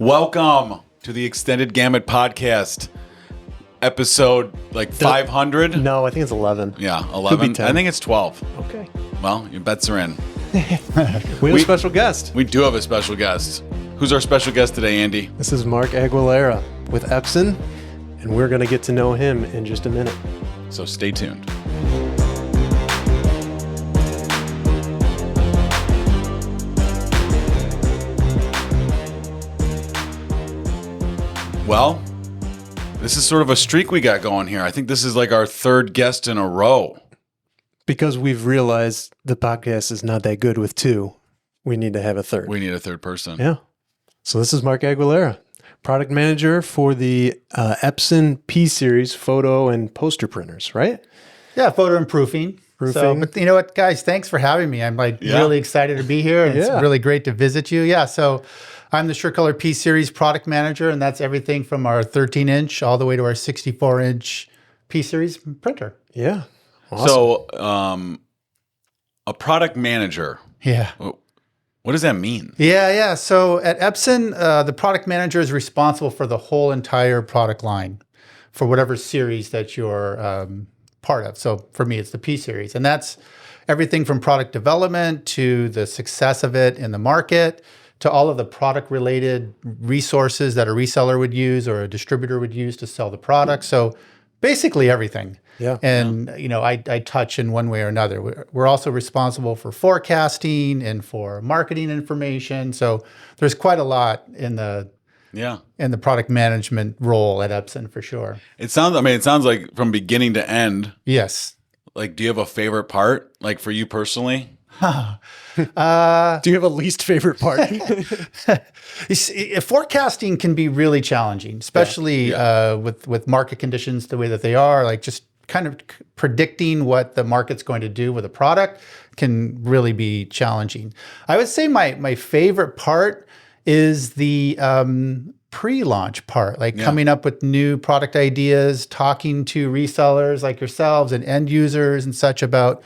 Welcome to the Extended Gamut Podcast, episode 500. No, I think it's 11. Yeah, Could 11. be 10. I think it's 12. Okay. Well, your bets are in. We have a special guest. We do have a special guest. Who's our special guest today, Andy? This is Mark Aguilera with Epson, and we're going to get to know him in just a minute. So stay tuned. Well, this is sort of a streak we got going here. I think this is like our third guest in a row. Because we've realized the podcast is not that good with two, we need to have a third. We need a third person. Yeah. So this is Mark Aguilera, product manager for the Epson P-Series photo and poster printers, right? Yeah, photo and proofing. So, but you know what, guys, thanks for having me. I'm really excited to be here, and it's really great to visit you. Yeah, so I'm the SureColor P-Series product manager, and that's everything from our 13-inch all the way to our 64-inch P-Series printer. Yeah. Awesome. So, a product manager. Yeah. What does that mean? Yeah. So at Epson, the product manager is responsible for the whole entire product line for whatever series that you're part of. So for me, it's the P-Series. And that's everything from product development to the success of it in the market to all of the product-related resources that a reseller would use or a distributor would use to sell the product. So basically everything. Yeah. And, you know, I touch in one way or another. We're also responsible for forecasting and for marketing information. So there's quite a lot in the product management role at Epson for sure. It sounds like from beginning to end. Yes. Like, do you have a favorite part, like for you personally? Do you have a least favorite part? Forecasting can be really challenging, especially with market conditions the way that they are. Like just kind of predicting what the market's going to do with a product can really be challenging. I would say my favorite part is the pre-launch part, coming up with new product ideas, talking to resellers like yourselves and end users and such about,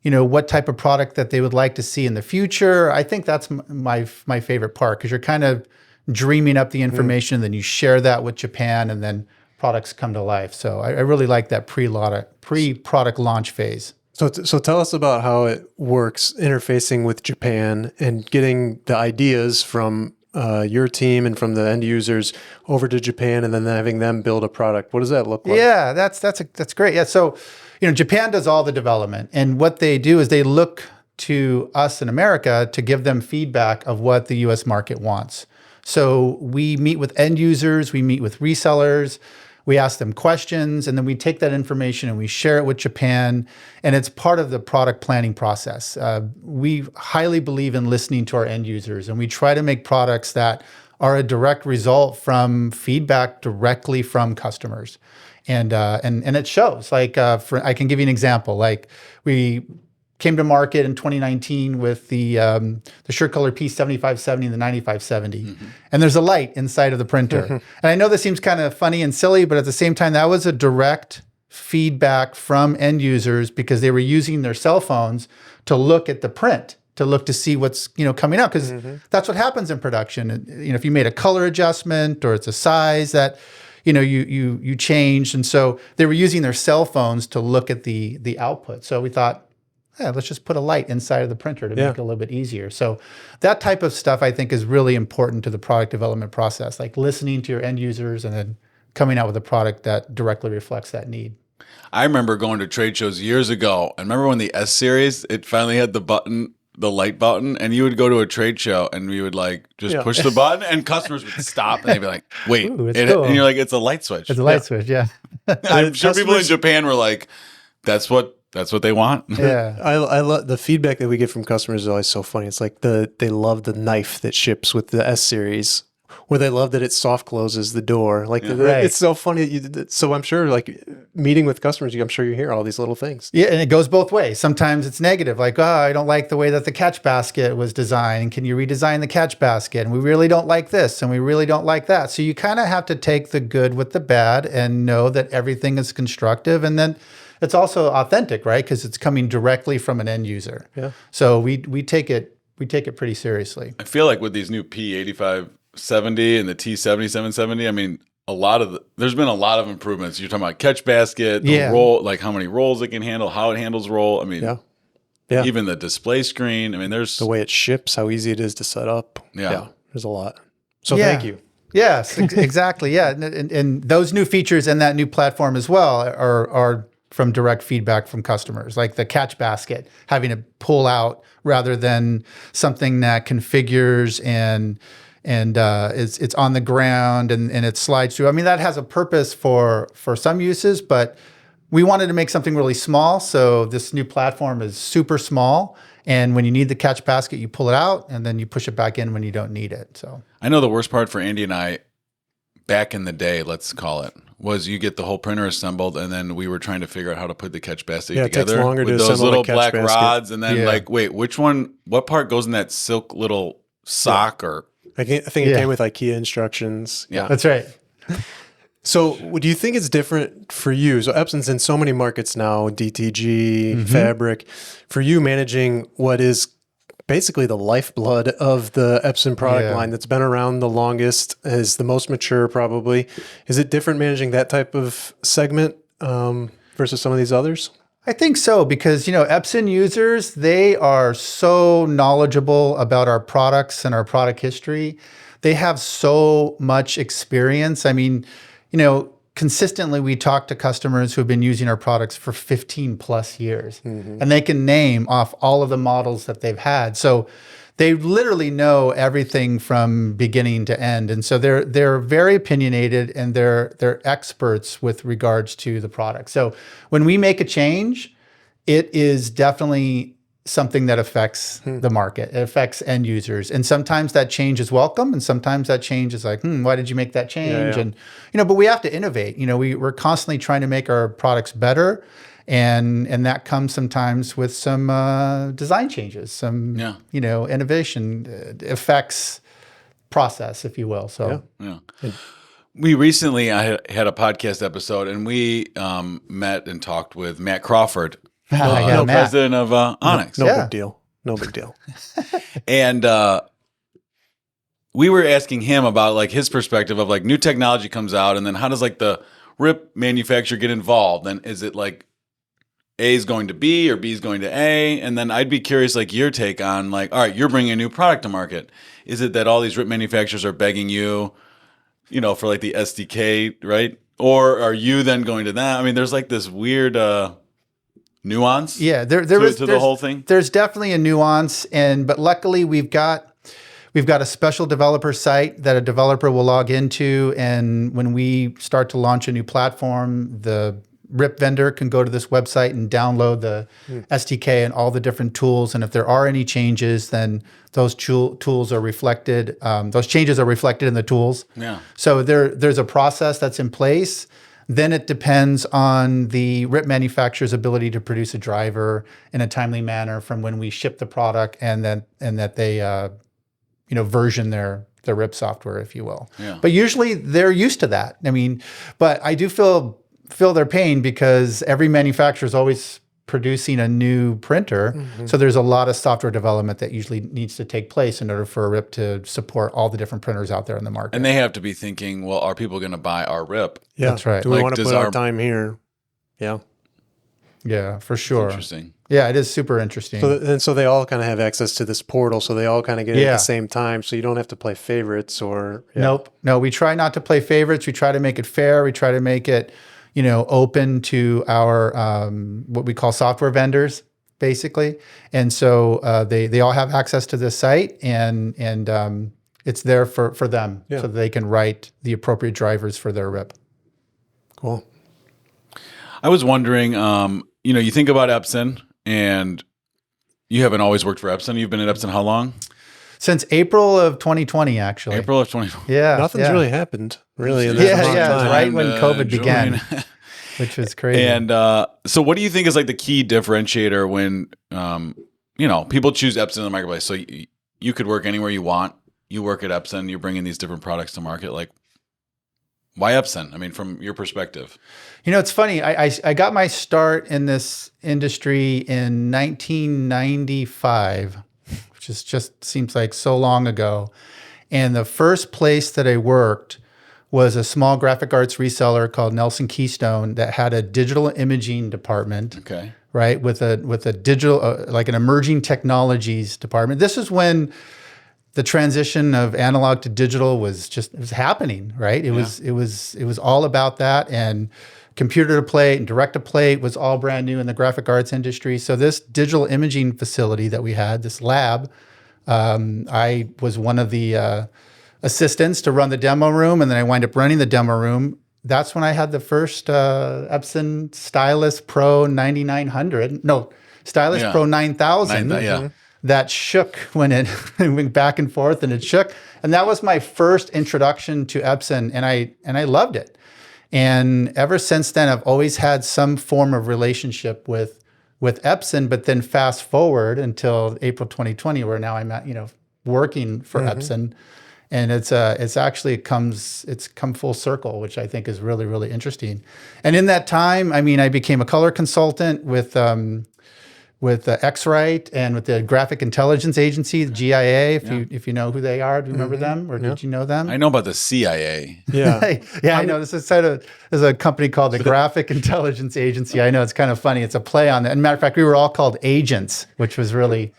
you know, what type of product that they would like to see in the future. I think that's my favorite part because you're kind of dreaming up the information and then you share that with Japan and then products come to life. So I really like that pre-product launch phase. So tell us about how it works interfacing with Japan and getting the ideas from your team and from the end users over to Japan and then having them build a product. What does that look like? Yeah, that's great. Yeah, so you know, Japan does all the development, and what they do is they look to us in America to give them feedback of what the U.S. market wants. So we meet with end users, we meet with resellers, we ask them questions, and then we take that information and we share it with Japan, and it's part of the product planning process. We highly believe in listening to our end users, and we try to make products that are a direct result from feedback directly from customers. And it shows. Like, I can give you an example. Like, we came to market in 2019 with the SureColor P7570 and the 9570. And there's a light inside of the printer. And I know this seems kind of funny and silly, but at the same time, that was a direct feedback from end users because they were using their cell phones to look at the print, to look to see what's, you know, coming out, because that's what happens in production. You know, if you made a color adjustment or it's a size that, you know, you changed. And so they were using their cell phones to look at the output. So we thought, let's just put a light inside of the printer to make it a little bit easier. So that type of stuff I think is really important to the product development process, like listening to your end users and then coming out with a product that directly reflects that need. I remember going to trade shows years ago. And remember when the S series, it finally had the light button, and you would go to a trade show and we would just push the button and customers would stop and they'd be like, wait, cool. And you're like, it's a light switch. It's a light switch, yeah. I'm sure people in Japan were like, that's what they want. Yeah. I love the feedback that we get from customers is always so funny. It's like they love the knife that ships with the S series, or they love that it soft closes the door. Like it's so funny. So I'm sure, like meeting with customers, I'm sure you hear all these little things. Yeah, and it goes both ways. Sometimes it's negative, like, oh, I don't like the way that the catch basket was designed. Can you redesign the catch basket? And we really don't like this, and we really don't like that. So you kind of have to take the good with the bad and know that everything is constructive, and then it's also authentic, right? Because it's coming directly from an end user. Yeah. So we take it pretty seriously. I feel like with these new P85 70 and the T7770. I mean, there's been a lot of improvements. You're talking about catch basket, the roll, like how many rolls it can handle, how it handles roll. I mean, even the display screen. I mean, there's the way it ships, how easy it is to set up. Yeah. There's a lot. So thank you. Yes, exactly. Yeah. And those new features and that new platform as well are from direct feedback from customers, like the catch basket, having to pull out rather than something that configures and it's on the ground and it slides through. I mean, that has a purpose for some uses, but we wanted to make something really small. So this new platform is super small. And when you need the catch basket, you pull it out and then you push it back in when you don't need it. So I know the worst part for Andy and I back in the day, let's call it, was you get the whole printer assembled and then we were trying to figure out how to put the catch basket together. It takes longer with to those little black basket. rods. And then like, wait, what part goes in that silk little sock or... I think it came with IKEA instructions. Yeah, that's right. So do you think it's different for you? So Epson's in so many markets now, DTG, Fabric. For you, managing what is basically the lifeblood of the Epson product line that's been around the longest, is the most mature probably. Is it different managing that type of segment versus some of these others? I think so, because, Epson users, they are so knowledgeable about our products and our product history. They have so much experience. I mean, consistently we talk to customers who have been using our products for 15 plus years, and they can name off all of the models that they've had. So they literally know everything from beginning to end. And so they're very opinionated and they're experts with regards to the product. So when we make a change, it is definitely something that affects the market. It affects end users. And sometimes that change is welcome. And sometimes that change is like, why did you make that change? And, but we have to innovate. We're constantly trying to make our products better. And that comes sometimes with some design changes, some innovation affects process, if you will. So we recently I had a podcast episode, and we met and talked with Matt Crawford, president of Onyx. No big deal. No big deal. And we were asking him about like his perspective of like new technology comes out, and then how does like the RIP manufacturer get involved? And is it like A is going to B or B is going to A? And then I'd be curious, like your take on like, all right, you're bringing a new product to market. Is it that all these RIP manufacturers are begging you, for like the SDK, right? Or are you then going to them? I mean, there's like this weird nuance. Yeah, there's the whole thing. There's definitely a nuance, but luckily we've got a special developer site that a developer will log into, and when we start to launch a new platform, the RIP vendor can go to this website and download the SDK and all the different tools. And if there are any changes, then those tools are reflected. Those changes are reflected in the tools. Yeah. So there's a process that's in place. Then it depends on the RIP manufacturer's ability to produce a driver in a timely manner from when we ship the product, and that they version their RIP software, if you will. Yeah. But usually they're used to that. I mean, but I do feel their pain because every manufacturer is always producing a new printer. So there's a lot of software development that usually needs to take place in order for a RIP to support all the different printers out there in the market. And they have to be thinking, well, are people going to buy our RIP? Yeah, that's right. Do we want to put our time here? Yeah. Yeah, for sure. That's interesting. Yeah, it is super interesting. So they all kind of have access to this portal, so they all kind of get it at the same time, so you don't have to play favorites or... Yeah. Nope. No, we try not to play favorites. We try to make it fair. We try to make it open to our what we call software vendors, basically. And so they all have access to this site, and it's there for them, so that they can write the appropriate drivers for their RIP. Cool. I was wondering, you think about Epson, and you haven't always worked for Epson. You've been at Epson how long? Since April of 2020, actually. April of 2020. Yeah. Nothing's really happened, really. In Yeah, time. it's right when COVID began, which was crazy. And so what do you think is like the key differentiator when, people choose Epson in the marketplace? So you could work anywhere you want. You work at Epson, you're bringing these different products to market. Like, why Epson? I mean, from your perspective. It's funny. I got my start in this industry in 1995, which is just seems like so long ago. And the first place that I worked was a small graphic arts reseller called Nelson Keystone that had a digital imaging department. Okay. Right, with a digital, like an emerging technologies department. This is when the transition of analog to digital was happening. Right, it was all about that, and computer to plate and direct to plate was all brand new in the graphic arts industry. So this digital imaging facility that we had, this lab, I was one of the assistants to run the demo room, and then I wind up running the demo room. That's when I had the first Epson Stylus Pro 9900. No, Stylus Pro 9000. That shook when it went back and forth, and it shook. And that was my first introduction to Epson, and I loved it. And ever since then, I've always had some form of relationship with Epson. But then fast forward until April 2020, where now I'm working for Epson. And it's come full circle, which I think is really, really interesting. And in that time, I mean, I became a color consultant with X-Rite and with the Graphic Intelligence Agency, the GIA. If you know who they are, do you remember them, or did you know them? I know about the CIA. Yeah, I know. There's a company called the Graphic Intelligence Agency. I know, it's kind of funny. It's a play on that. And matter of fact, we were all called agents, which was really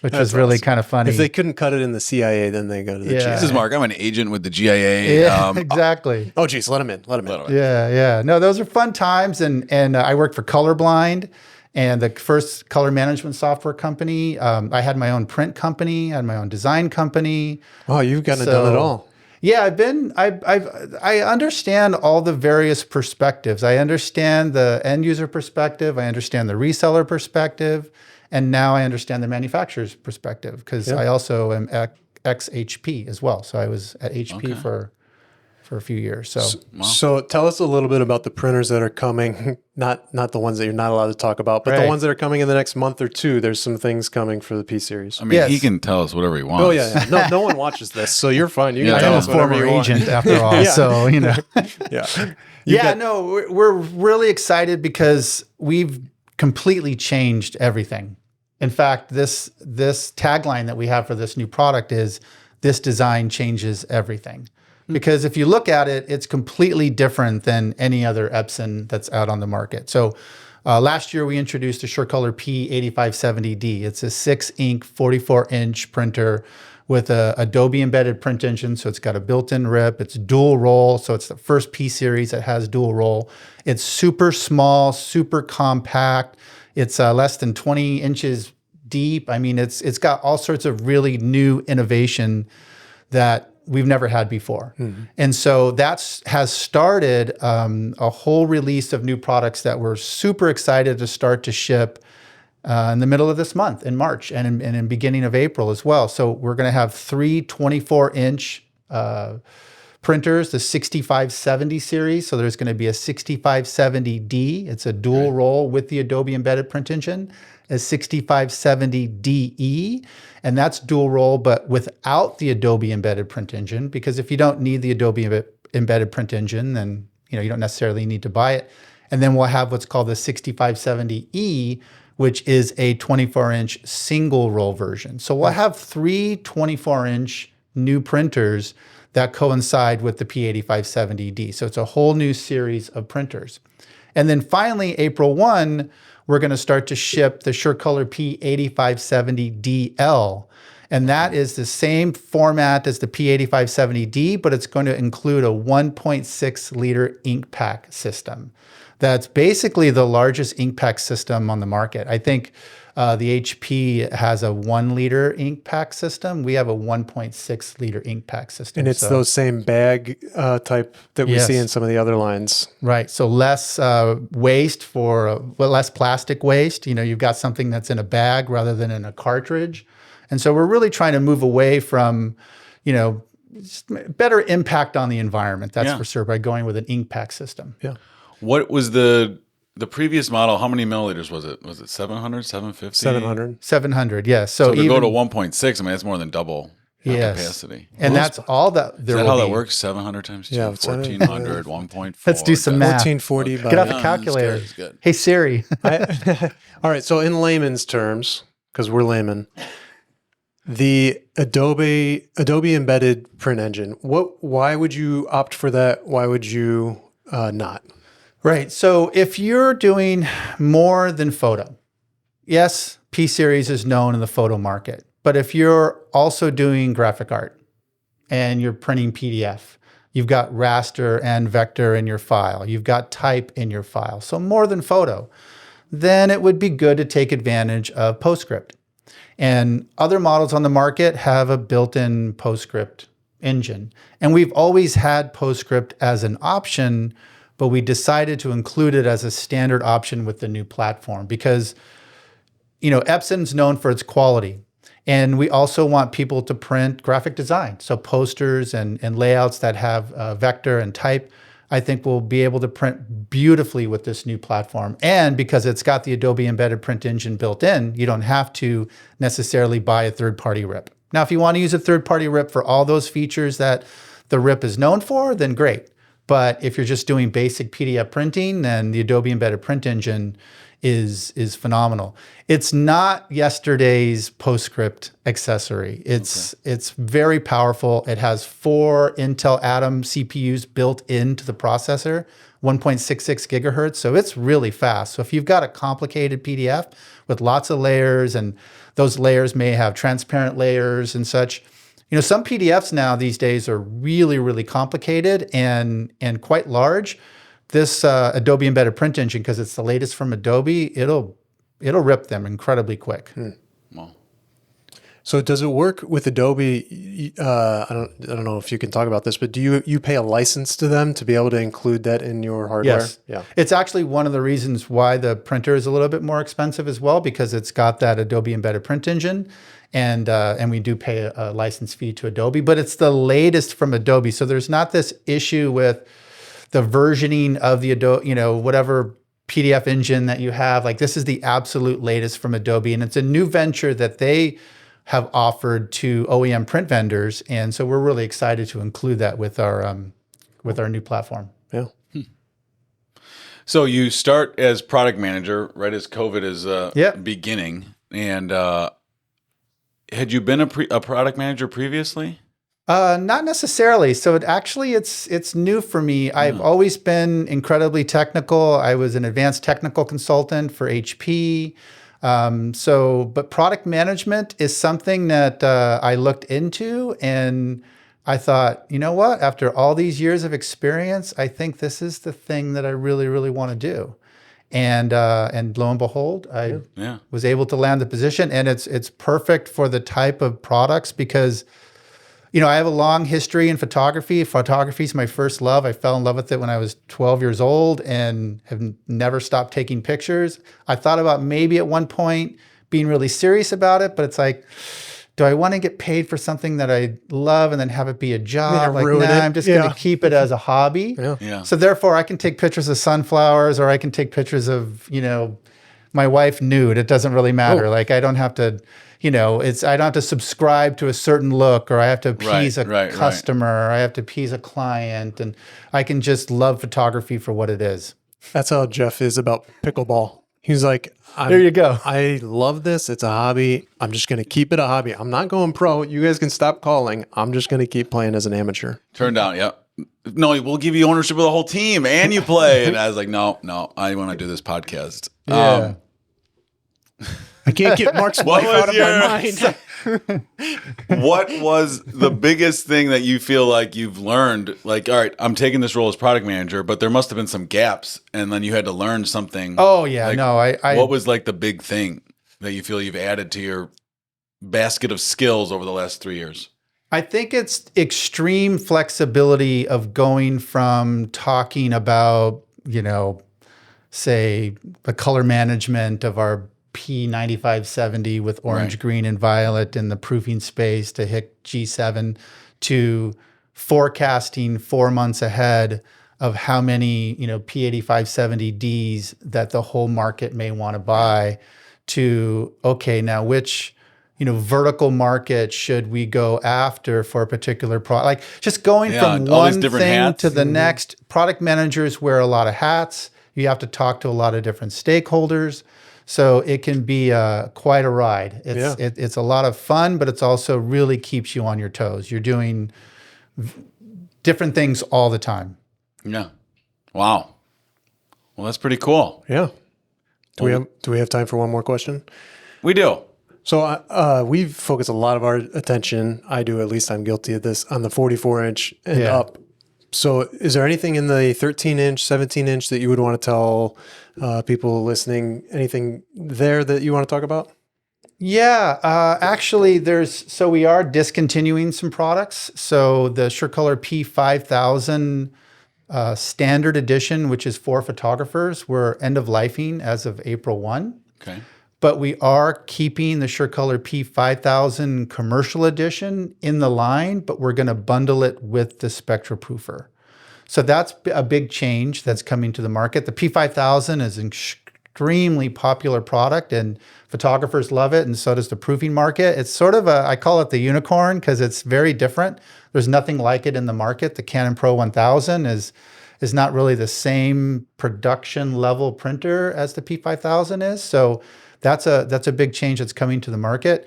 kind of funny. If they couldn't cut it in the CIA, then they go to the GIA. This is Mark. I'm an agent with the GIA. Yeah, exactly. Oh, geez, let him in. Yeah. No, those are fun times. And I worked for Colorblind, and the first color management software company. I had my own print company, I had my own design company. Oh, you've done it all. Yeah, I understand all the various perspectives. I understand the end user perspective. I understand the reseller perspective. And now I understand the manufacturer's perspective, because I also am ex-HP as well. So I was at HP for a few years. So tell us a little bit about the printers that are coming, not the ones that you're not allowed to talk about, but the ones that are coming in the next month or two. There's some things coming for the P series. I mean, he can tell us whatever he wants. Oh yeah. No one watches this, so you're fine. You can tell us whatever you want. I'm a former agent after all, so Yeah. We're really excited because we've completely changed everything. In fact, this tagline that we have for this new product is, "This design changes everything." Because if you look at it, it's completely different than any other Epson that's out on the market. So last year we introduced a SureColor P8570D. It's a 6-ink, 44-inch printer with a Adobe embedded print engine. So it's got a built-in rip. It's dual roll. So it's the first P series that has dual roll. It's super small, super compact. It's less than 20 inches deep. I mean, it's got all sorts of really new innovation that we've never had before. And so that has started a whole release of new products that we're super excited to start to ship in the middle of this month, in March, and in beginning of April as well. So we're going to have 3 24-inch printers, the 6570 series. So there's going to be a 6570D. It's a dual roll with the Adobe embedded print engine, a 6570DE, and that's dual roll, but without the Adobe embedded print engine, because if you don't need the Adobe embedded print engine, then you don't necessarily need to buy it. And then we'll have what's called the 6570E, which is a 24-inch single roll version. So we'll have 3 24-inch new printers that coincide with the P8570D. So it's a whole new series of printers. And then finally, April 1, we're going to start to ship the SureColor P8570DL. And that is the same format as the P8570D, but it's going to include a 1.6 liter ink pack system. That's basically the largest ink pack system on the market. I think the HP has a 1 liter ink pack system. We have a 1.6 liter ink pack system. And it's those same bag type that we see in some of the other lines. Right. So less waste less plastic waste. You've got something that's in a bag rather than in a cartridge. And so we're really trying to move away from, better impact on the environment. That's for sure, by going with an ink pack system. Yeah. What was the previous model? How many milliliters was it? Was it 700, 750? 700. 700, yes. So to go to 1.6, I mean, that's more than double capacity. And that's all that there will be. Is that how that works? 700 times 2, 1,400, 1.4. Let's do some math. 1440. Get out the calculator. That's good. Hey, Siri. All right, so in layman's terms, because we're laymen, The Adobe embedded print engine. Why would you opt for that? Why would you not? Right. So if you're doing more than photo, yes, P-Series is known in the photo market. But if you're also doing graphic art and you're printing PDF, you've got raster and vector in your file, you've got type in your file, so more than photo, then it would be good to take advantage of PostScript. And other models on the market have a built-in PostScript engine. And we've always had PostScript as an option, but we decided to include it as a standard option with the new platform because, Epson's known for its quality. And we also want people to print graphic design. So posters and layouts that have vector and type, I think we'll be able to print beautifully with this new platform. And because it's got the Adobe Embedded Print Engine built in, you don't have to necessarily buy a third-party RIP. Now, if you want to use a third-party RIP for all those features that the RIP is known for, then great. But if you're just doing basic PDF printing, then the Adobe Embedded Print Engine is phenomenal. It's not yesterday's PostScript accessory. It's very powerful. It has 4 Intel Atom CPUs built into the processor, 1.66 gigahertz. So it's really fast. So if you've got a complicated PDF with lots of layers, and those layers may have transparent layers and such, some PDFs now these days are really, really complicated and quite large. This Adobe Embedded Print Engine, because it's the latest from Adobe, it'll rip them incredibly quick. Wow. So does it work with Adobe? I don't know if you can talk about this, but do you pay a license to them to be able to include that in your hardware? Yes. Yeah. It's actually one of the reasons why the printer is a little bit more expensive as well, because it's got that Adobe Embedded Print Engine. And we do pay a license fee to Adobe, but it's the latest from Adobe. So there's not this issue with the versioning of the Adobe, whatever PDF engine that you have. Like, this is the absolute latest from Adobe, and it's a new venture that they have offered to OEM print vendors. And so we're really excited to include that with our new platform. Yeah. So you start as product manager right as COVID is beginning, and had you been a product manager previously? Not necessarily. So it's new for me. I've always been incredibly technical. I was an advanced technical consultant for HP. But product management is something that I looked into, and I thought, you know what? After all these years of experience, I think this is the thing that I really, really want to do. And lo and behold, I was able to land the position, and it's perfect for the type of products because, I have a long history in photography. Photography is my first love. I fell in love with it when I was 12 years old and have never stopped taking pictures. I thought about maybe at one point being really serious about it, but it's like, do I want to get paid for something that I love and then have it be a job? Like, I'm just going to keep it as a hobby. Yeah. So therefore, I can take pictures of sunflowers, or I can take pictures of, my wife nude. It doesn't really matter. Oh. Like, I don't have to, I don't have to subscribe to a certain look, or I have to appease a customer, or I have to appease a client, and I can just love photography for what it is. That's how Jeff is about pickleball. He's like, there you go. I love this. It's a hobby. I'm just going to keep it a hobby. I'm not going pro. You guys can stop calling. I'm just going to keep playing as an amateur. Turned out, no, we'll give you ownership of the whole team and you play. And I was like, no, I want to do this podcast. Yeah. I can't get Mark's wife out of my mind. What was the biggest thing that you feel like you've learned? Like, all right, I'm taking this role as product manager, but there must have been some gaps, and then you had to learn something. Oh, yeah. Like, no, I what was like the big thing that you feel you've added to your basket of skills over the last 3 years? I think it's extreme flexibility of going from talking about, say, the color management of our P9570 with orange, green, and violet in the proofing space to HIC G7 to forecasting 4 months ahead of how many, P8570Ds that the whole market may want to buy to, okay, now which, vertical market should we go after for a particular product? Like, just going from one thing to the next. Product managers wear a lot of hats. You have to talk to a lot of different stakeholders. So it can be quite a ride. It's a lot of fun, but it's also really keeps you on your toes. You're doing different things all the time. Yeah. Wow. Well, that's pretty cool. Yeah. Do we have time for one more question? We do. So we've focused a lot of our attention, I do, at least I'm guilty of this, on the 44-inch and up. So is there anything in the 13-inch, 17-inch that you would want to tell people listening, anything there that you want to talk about? Yeah, actually we are discontinuing some products. So the SureColor P5000 standard edition, which is for photographers, we're end of lifing as of April 1. Okay. But we are keeping the SureColor P5000 commercial edition in the line, but we're going to bundle it with the SpectraProofer. So that's a big change that's coming to the market. The P5000 is an extremely popular product and photographers love it, and so does the proofing market. It's sort of I call it the unicorn because it's very different. There's nothing like it in the market. The Canon Pro 1000 is not really the same production level printer as the P5000 is. So that's a big change that's coming to the market.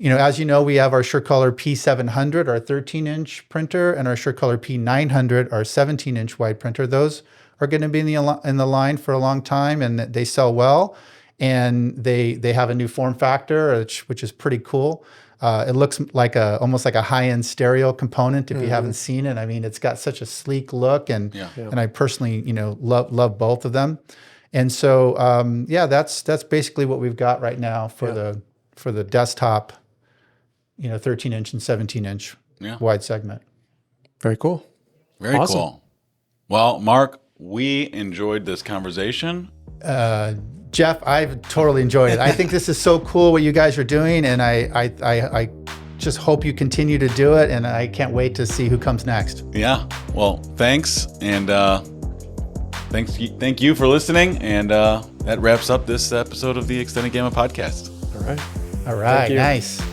As you know, we have our SureColor P700, our 13-inch printer, and our SureColor P900, our 17-inch wide printer. Those are going to be in the line for a long time, and they sell well. And they have a new form factor, which is pretty cool. It looks like almost like a high-end stereo component. If you haven't seen it, I mean, it's got such a sleek look, and I personally, love both of them. And so, that's basically what we've got right now for the desktop, 13-inch and 17-inch wide segment. Very cool. Very cool. Well, Mark, we enjoyed this conversation. Jeff, I've totally enjoyed it. I think this is so cool what you guys are doing, and I just hope you continue to do it, and I can't wait to see who comes next. Yeah. Well, thanks, and thank you for listening, and that wraps up this episode of the Extended Gamma Podcast. All right. Nice.